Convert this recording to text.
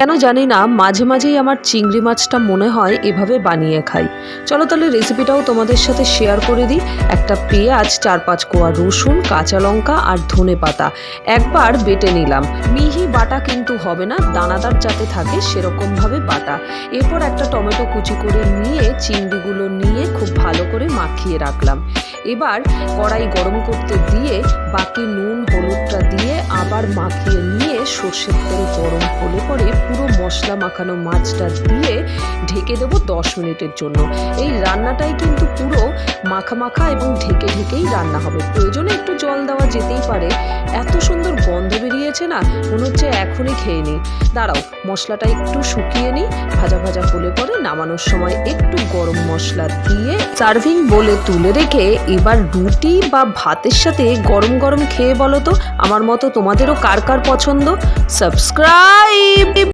কেন জানি না মাঝে মাঝেই আমার চিংড়ি মাছটা মনে হয় এভাবে বানিয়ে খাই। চলো তাহলে রেসিপিটাও তোমাদের সাথে শেয়ার করে দিই। একটা পেঁয়াজ, 4-5 কোয়া রসুন, কাঁচা লঙ্কা আর ধনেপাতা একবার বেটে নিলাম। মিহি বাটা কিন্তু হবে না, দানাদার যাতে থাকে সেরকমভাবে বাটা। এরপর একটা টমেটো কুচি করে নিয়ে চিংড়িগুলো নিয়ে খুব ভালো করে মাখিয়ে রাখলাম। এবার কড়াই গরম করতে দিয়ে বাকি নুন হলুদটা দিয়ে আবার মাখিয়ে নিয়ে সর্ষের তেল গরম হলে পরে পুরো মশলা মাখানো মাছটা দিয়ে ঢেকে দেবো 10 মিনিটের জন্য। এই রান্নাটাই কিন্তু পুরো মাখা মাখা এবং ঢেকে ঢেকেই রান্না হবে, প্রয়োজনে একটু জল দেওয়া যেতেই পারে। এত সুন্দর গন্ধ বেরিয়েছে না, মনে হচ্ছে এখনই খেয়ে নিই। দাঁড়াও, মশলাটা একটু শুকিয়ে নিই। ভাজা ভাজা হলে পরে নামানোর সময় একটু গরম মশলা দিয়ে সার্ভিং বলে তুলে রেখে এবার রুটি বা ভাতের সাথে গরম গরম খেয়ে বলো তো আমার মতো তোমাদেরও কার কার পছন্দ। সাবস্ক্রাইব।